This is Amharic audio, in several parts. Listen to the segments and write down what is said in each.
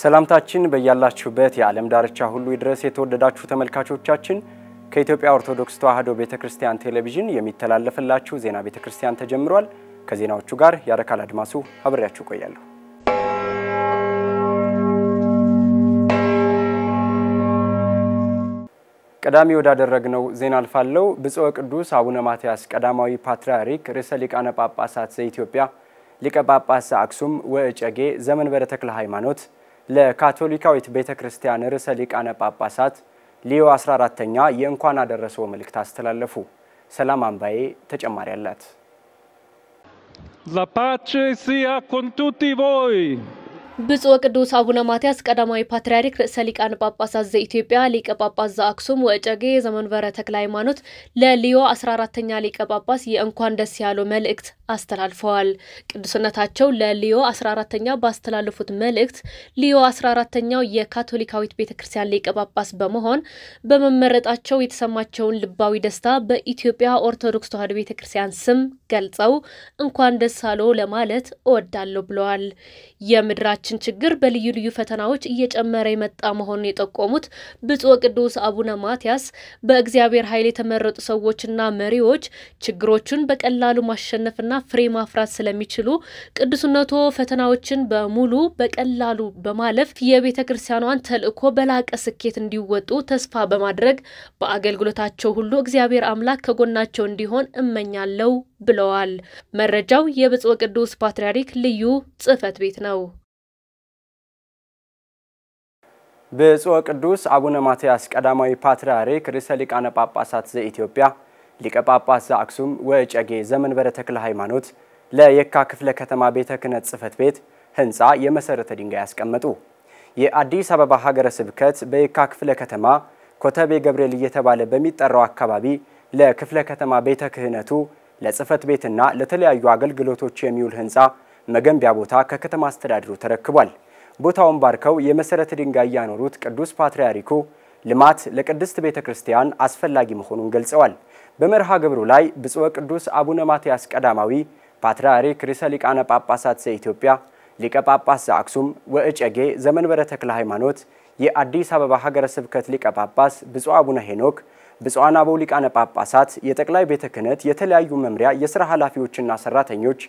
ሰላምታችን በያላችሁበት የዓለም ዳርቻ ሁሉ ይድረስ የተወደዳችሁ ተመልካቾቻችን ከኢትዮጵያ ኦርቶዶክስ ተዋሕዶ ቤተክርስቲያን ቴሌቪዥን የሚተላለፍላችሁ ዜና ቤተክርስቲያን ተጀምሯል። ከዜናዎቹ ጋር ያረካል አድማሱ አብሬያችሁ ቆያለሁ። ቀዳሚ ወዳደረግነው ዜና አልፋለሁ። ብፁዕ ቅዱስ አቡነ ማትያስ ቀዳማዊ ፓትርያርክ ርዕሰ ሊቃነ ጳጳሳት ዘኢትዮጵያ ሊቀ ጳጳስ ዘአክሱም ወእጨጌ ዘመንበረ ተክለ ሃይማኖት ለካቶሊካዊት ቤተክርስቲያን ርዕሰ ሊቃነ ጳጳሳት ሊዮ 14ኛ የእንኳን አደረሰው መልእክት አስተላለፉ። ሰላም አምባዬ ተጨማሪ አላት። La pace sia con tutti voi. ብፁዕ ቅዱስ አቡነ ማትያስ ቀዳማዊ ፓትርያርክ ርዕሰ ሊቃነ ጳጳሳት ዘኢትዮጵያ ሊቀ ጳጳስ ዘአክሱም ወእጨጌ ዘመንበረ ተክለ ሃይማኖት ለሊዮ 14ኛ ሊቀ ጳጳስ የእንኳን ደስ ያለው መልእክት አስተላልፈዋል። ቅዱስነታቸው ለሊዮ 14ኛ ባስተላለፉት መልእክት ሊዮ 14ኛው የካቶሊካዊት ቤተክርስቲያን ሊቀ ጳጳስ በመሆን በመመረጣቸው የተሰማቸውን ልባዊ ደስታ በኢትዮጵያ ኦርቶዶክስ ተዋሕዶ ቤተክርስቲያን ስም ገልጸው እንኳን ደስ አለው ለማለት እወዳለሁ ብለዋል። የምድራችን ችግር በልዩ ልዩ ፈተናዎች እየጨመረ የመጣ መሆኑን የጠቆሙት ብፁዕ ቅዱስ አቡነ ማትያስ በእግዚአብሔር ኃይል የተመረጡ ሰዎችና መሪዎች ችግሮቹን በቀላሉ ማሸነፍና ፍሬ ማፍራት ስለሚችሉ ቅዱስነቶ ፈተናዎችን በሙሉ በቀላሉ በማለፍ የቤተክርስቲያኗን ተልእኮ በላቀ ስኬት እንዲወጡ ተስፋ በማድረግ በአገልግሎታቸው ሁሉ እግዚአብሔር አምላክ ከጎናቸው እንዲሆን እመኛለሁ ብለዋል። መረጃው የብፁዕ ቅዱስ ፓትርያርክ ልዩ ጽሕፈት ቤት ነው። ብፁዕ ቅዱስ አቡነ ማትያስ ቀዳማዊ ፓትርያርክ ርዕሰ ሊቃነ ጳጳሳት ዘኢትዮጵያ ሊቀ ጳጳስ ዘአክሱም ወእጨጌ ዘመንበረ ተክለ ሃይማኖት ለየካ ክፍለ ከተማ ቤተ ክህነት ጽሕፈት ቤት ህንጻ የመሰረተ ድንጋይ ያስቀመጡ። የአዲስ አበባ ሀገረ ስብከት በየካ ክፍለ ከተማ ኮተቤ ገብርኤል እየተባለ በሚጠራው አካባቢ ለክፍለ ከተማ ቤተ ክህነቱ ለጽሕፈት ቤትና ለተለያዩ አገልግሎቶች የሚውል ህንጻ መገንቢያ ቦታ ከከተማ አስተዳደሩ ተረክቧል። ቦታውን ባርከው የመሰረተ ድንጋይ ያኖሩት ቅዱስ ፓትርያርኩ ልማት ለቅድስት ቤተክርስቲያን አስፈላጊ መሆኑን ገልጸዋል። በመርሃ ግብሩ ላይ ብፁዕ ቅዱስ አቡነ ማትያስ ቀዳማዊ ፓትርያርክ ርዕሰ ሊቃነ ጳጳሳት ዘኢትዮጵያ ሊቀ ጳጳስ ዘአክሱም ወእጨጌ ዘመንበረ ተክለ ሃይማኖት የአዲስ አበባ ሀገረ ስብከት ሊቀ ጳጳስ ብፁዕ አቡነ ሄኖክ ብፁዓን አበው ሊቃነ ጳጳሳት የጠቅላይ ቤተ ክህነት የተለያዩ መምሪያ የሥራ ኃላፊዎችና ሰራተኞች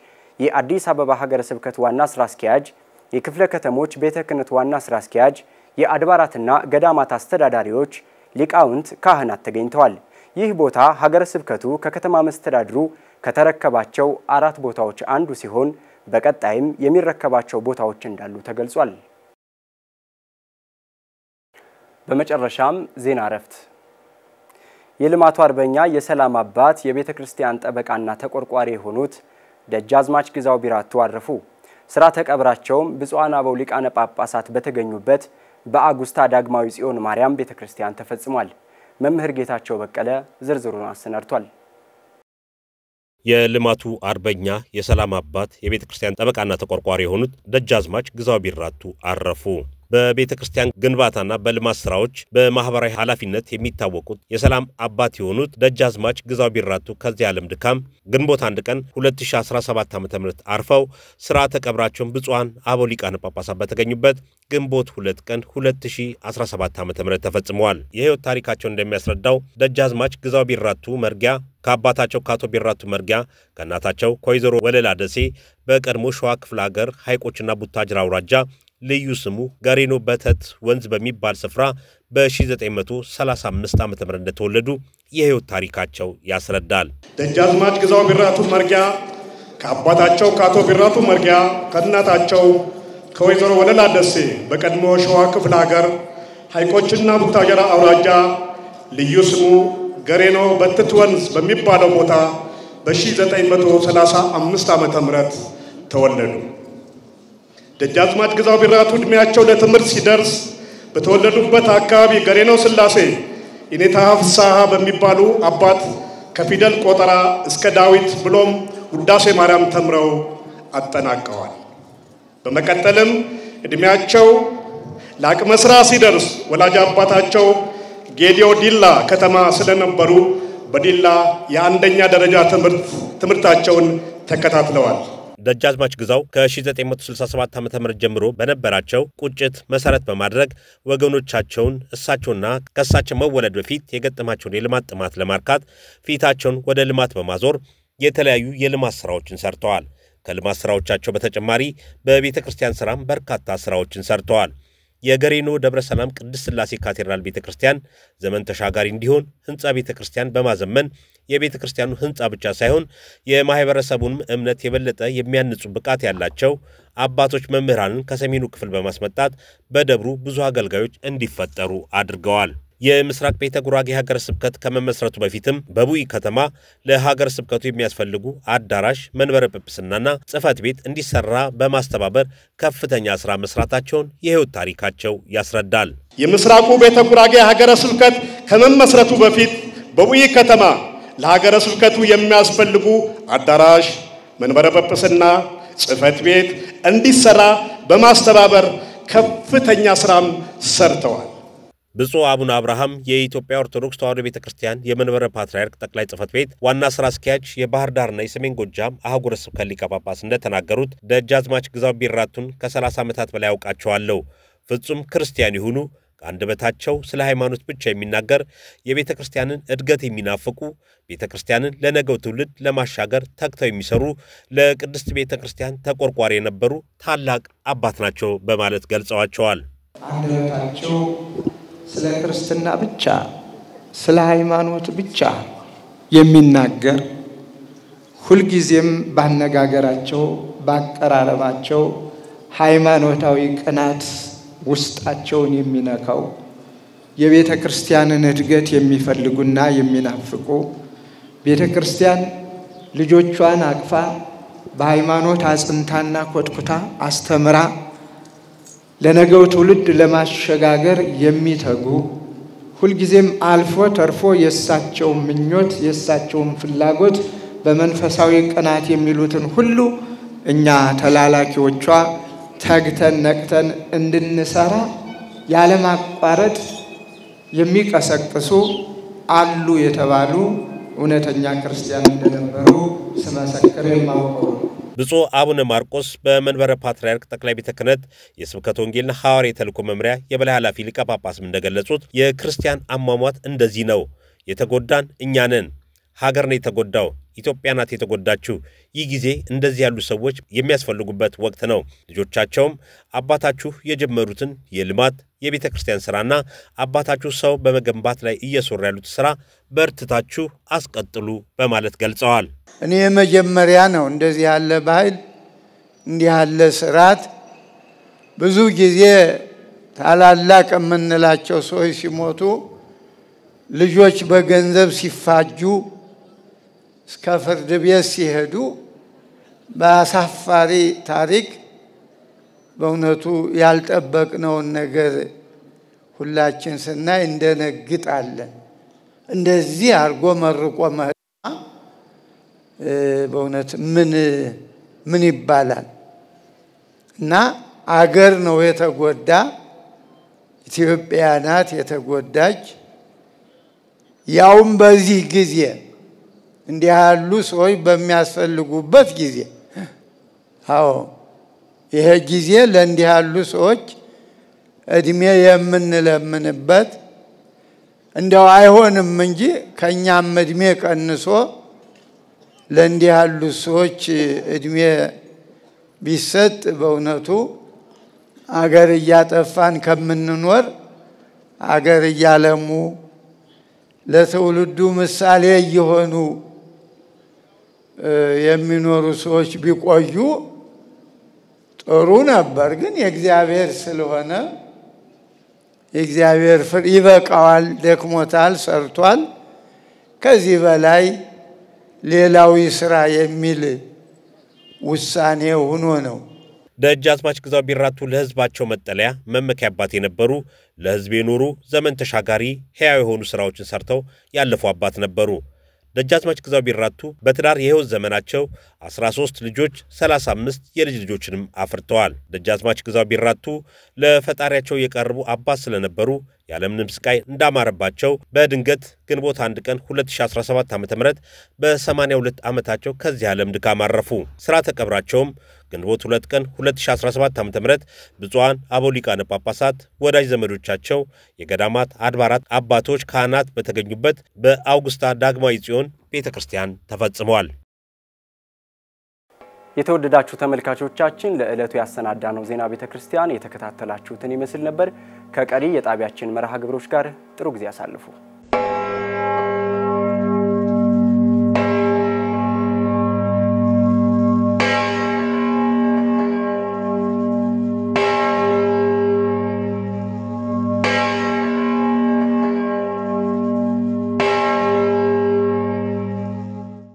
የአዲስ አበባ ሀገረ ስብከት ዋና ስራ አስኪያጅ የክፍለ ከተሞች ቤተ ክህነት ዋና ስራ አስኪያጅ የአድባራትና ገዳማት አስተዳዳሪዎች ሊቃውንት ካህናት ተገኝተዋል። ይህ ቦታ ሀገረ ስብከቱ ከከተማ መስተዳድሩ ከተረከባቸው 4 ቦታዎች አንዱ ሲሆን በቀጣይም የሚረከባቸው ቦታዎች እንዳሉ ተገልጿል። በመጨረሻም ዜና እረፍት። የልማቱ አርበኛ የሰላም አባት የቤተ ክርስቲያን ጠበቃና ተቆርቋሪ የሆኑት ደጃዝማች ግዛው ቢራቱ አረፉ። ስርዓተ ቀብራቸውም ብፁዓን አበው ሊቃነ ጳጳሳት በተገኙበት በአጉስታ ዳግማዊ ጽዮን ማርያም ቤተክርስቲያን ተፈጽሟል። መምህር ጌታቸው በቀለ ዝርዝሩን አሰናድቷል። የልማቱ አርበኛ የሰላም አባት የቤተክርስቲያን ጠበቃና ተቆርቋሪ የሆኑት ደጃዝማች ግዛው ቢራቱ አረፉ። በቤተክርስቲያን ግንባታና በልማት ስራዎች በማህበራዊ ኃላፊነት የሚታወቁት የሰላም አባት የሆኑት ደጃዝማች ግዛው ቢራቱ ከዚህ ዓለም ድካም ግንቦት 1 ቀን 2017 ዓ.ም አርፈው ስርዓተ ቀብራቸውን ብፁዓን አበው ሊቃነ ጳጳሳት በተገኙበት ግንቦት 2 ቀን 2017 ዓ.ም ተፈጽመዋል። የህይወት ታሪካቸው እንደሚያስረዳው ደጃዝማች ግዛው ቢራቱ መርጊያ ከአባታቸው ካቶ ቢራቱ መርጊያ ከእናታቸው ከወይዘሮ ወለላ ደሴ በቀድሞ ሸዋ ክፍለ ሀገር ሐይቆችና ቡታጅራ አውራጃ ልዩ ስሙ ጋሪኖ በተት ወንዝ በሚባል ስፍራ በ1935 ዓ.ም እንደተወለዱ የህይወት ታሪካቸው ያስረዳል። ደጃዝማች ግዛው ቢራቱ መርጊያ ከአባታቸው ካቶ ቢራቱ መርጊያ ከእናታቸው ከወይዘሮ ወለላ ደሴ በቀድሞ ሸዋ ክፍለ ሀገር ሐይቆችና ቡታጅራ አውራጃ ልዩ ስሙ ጋሪኖ በተት ወንዝ በሚባለው ቦታ በ1935 ዓ.ም ተወለዱ። ደጃዝማች ግዛው ቢራቱ እድሜያቸው ለትምህርት ሲደርስ በተወለዱበት አካባቢ ጋሪኖ ስላሴ ኢኔታ ፍሳሃ በሚባሉ አባት ከፊደል ቆጠራ እስከ ዳዊት ብሎም ውዳሴ ማርያም ተምረው አጠናቀዋል። በመቀጠልም እድሜያቸው ለአቅመ ሥራ ሲደርስ ወላጅ አባታቸው ጌዲዮ ዲላ ከተማ ስለነበሩ በዲላ የአንደኛ ደረጃ ትምህርታቸውን ተከታትለዋል። ደጃዝማች ግዛው ከ1967 ዓ.ም ጀምሮ በነበራቸው ቁጭት መሰረት በማድረግ ወገኖቻቸውን እሳቸውና ከሳቸው መወለድ በፊት የገጠማቸውን የልማት ጥማት ለማርካት ፊታቸውን ወደ ልማት በማዞር የተለያዩ የልማት ስራዎችን ሰርተዋል። ከልማት ስራዎቻቸው በተጨማሪ በቤተክርስቲያን ስራም በርካታ ስራዎችን ሰርተዋል። የገሬኖ ደብረ ሰላም ቅድስት ሥላሴ ካቴድራል ቤተክርስቲያን ዘመን ተሻጋሪ እንዲሆን ህንጻ ቤተክርስቲያን በማዘመን የቤተክርስቲያኑ ህንጻ ብቻ ሳይሆን የማህበረሰቡን እምነት የበለጠ የሚያንጹ ብቃት ያላቸው አባቶች መምህራንን ከሰሜኑ ክፍል በማስመጣት በደብሩ ብዙ አገልጋዮች እንዲፈጠሩ አድርገዋል። የምስራቅ ቤተ ጉራጌ ሀገረ ስብከት ከመመስረቱ በፊትም በቡኢ ከተማ ለሀገረ ስብከቱ የሚያስፈልጉ አዳራሽ፣ መንበረ ጵጵስናና ጽሕፈት ቤት እንዲሰራ በማስተባበር ከፍተኛ ስራ መስራታቸውን የህይወት ታሪካቸው ያስረዳል። የምስራቁ ቤተ ጉራጌ ሀገረ ስብከት ከመመስረቱ በፊት በቡኢ ከተማ ለሀገረ ስብከቱ የሚያስፈልጉ አዳራሽ፣ መንበረ ጵጵስና፣ ጽሕፈት ቤት እንዲሰራ በማስተባበር ከፍተኛ ስራም ሰርተዋል። ብፁዕ አቡነ አብርሃም የኢትዮጵያ ኦርቶዶክስ ተዋሕዶ ቤተክርስቲያን የመንበረ ፓትርያርክ ጠቅላይ ጽሕፈት ቤት ዋና ስራ አስኪያጅ የባህር ዳርና የሰሜን ጎጃም አህጉረ ስብከት ሊቀ ጳጳስ እንደተናገሩት ደጃዝማች ግዛው ቢራቱን ከ30 ዓመታት በላይ አውቃቸዋለሁ። ፍጹም ክርስቲያን ይሁኑ፣ ከአንደበታቸው ስለ ሃይማኖት ብቻ የሚናገር የቤተክርስቲያንን እድገት የሚናፍቁ ቤተክርስቲያንን ለነገው ትውልድ ለማሻገር ተግተው የሚሰሩ ለቅድስት ቤተክርስቲያን ተቆርቋሪ የነበሩ ታላቅ አባት ናቸው በማለት ገልጸዋቸዋል። አንደበታቸው ስለ ክርስትና ብቻ ስለ ሃይማኖት ብቻ የሚናገር ሁልጊዜም ባነጋገራቸው ባቀራረባቸው ሃይማኖታዊ ቅናት ውስጣቸውን የሚነካው የቤተ ክርስቲያንን እድገት የሚፈልጉና የሚናፍቁ ቤተ ክርስቲያን ልጆቿን አቅፋ በሃይማኖት አጽንታና ኮትኩታ አስተምራ ለነገው ትውልድ ለማሸጋገር የሚተጉ ሁልጊዜም አልፎ ተርፎ የሳቸው ምኞት የሳቸው ፍላጎት በመንፈሳዊ ቅናት የሚሉትን ሁሉ እኛ ተላላኪዎቿ ተግተን ነቅተን እንድንሰራ ያለማቋረጥ የሚቀሰቅሱ አሉ የተባሉ እውነተኛ ክርስቲያን እንደነበሩ ስመሰክር የማውቀው። ብፁዕ አቡነ ማርቆስ በመንበረ ፓትርያርክ ጠቅላይ ቤተ ክህነት የስብከተ ወንጌልና ሐዋርያዊ ተልእኮ መምሪያ የበላይ ኃላፊ ሊቀ ጳጳስም እንደገለጹት የክርስቲያን አሟሟት እንደዚህ ነው። የተጎዳን እኛ ነን። ሀገር ነው የተጎዳው። ኢትዮጵያ ናት የተጎዳችው። ይህ ጊዜ እንደዚህ ያሉ ሰዎች የሚያስፈልጉበት ወቅት ነው። ልጆቻቸውም አባታችሁ የጀመሩትን የልማት የቤተ ክርስቲያን ሥራና አባታችሁ ሰው በመገንባት ላይ እየሰሩ ያሉት ሥራ በርትታችሁ አስቀጥሉ በማለት ገልጸዋል። እኔ መጀመሪያ ነው እንደዚህ ያለ ባህል እንዲህ ያለ ስርዓት ብዙ ጊዜ ታላላቅ የምንላቸው ሰዎች ሲሞቱ ልጆች በገንዘብ ሲፋጁ እስከ ፍርድ ቤት ሲሄዱ በአሳፋሪ ታሪክ በእውነቱ ያልጠበቅነውን ነገር ሁላችን ስናይ እንደነግጣለን። እንደዚህ አርጎ መርቆ መሄድ በእውነት ምን ይባላል? እና አገር ነው የተጎዳ፣ ኢትዮጵያ ናት የተጎዳች። ያውም በዚህ ጊዜ እንዲህ ያሉ ሰዎች በሚያስፈልጉበት ጊዜ አዎ ይሄ ጊዜ ለእንዲህ ያሉ ሰዎች እድሜ የምንለምንበት እንደው አይሆንም እንጂ ከኛም እድሜ ቀንሶ ለእንዲህ ያሉ ሰዎች እድሜ ቢሰጥ በእውነቱ አገር እያጠፋን ከምንኖር አገር እያለሙ ለትውልዱ ምሳሌ እየሆኑ የሚኖሩ ሰዎች ቢቆዩ ጥሩ ነበር። ግን የእግዚአብሔር ስለሆነ የእግዚአብሔር ይበቃዋል፣ ደክሞታል፣ ሰርቷል። ከዚህ በላይ ሌላዊ ስራ የሚል ውሳኔ ሆኖ ነው። ደጃዝማች ግዛው ቢራቱ ለህዝባቸው መጠለያ መመኪያ አባት የነበሩ ለህዝብ የኖሩ ዘመን ተሻጋሪ ሕያው የሆኑ ስራዎችን ሰርተው ያለፉ አባት ነበሩ። ደጃዝማች ግዛው ቢራቱ በትዳር የህይወት ዘመናቸው 13 ልጆች 35 የልጅ ልጆችንም አፍርተዋል። ደጃዝማች ግዛው ቢራቱ ለፈጣሪያቸው የቀርቡ አባት ስለነበሩ ያለምንም ስቃይ እንዳማረባቸው በድንገት ግንቦት 1 ቀን 2017 ዓ.ም በ82 ዓመታቸው ከዚህ ዓለም ድካም አረፉ። ሥርዓተ ቀብራቸውም ግንቦት 2 ቀን 2017 ዓ.ም ብፁዓን አበው ሊቃነ ጳጳሳት፣ ወዳጅ ዘመዶቻቸው፣ የገዳማት አድባራት አባቶች፣ ካህናት በተገኙበት በአውግስታ ዳግማዊ ጽዮን ቤተክርስቲያን ተፈጽሟል። የተወደዳችሁ ተመልካቾቻችን ለዕለቱ ያሰናዳነው ዜና ቤተክርስቲያን የተከታተላችሁትን ይመስል ነበር። ከቀሪ የጣቢያችን መርሃ ግብሮች ጋር ጥሩ ጊዜ ያሳልፉ።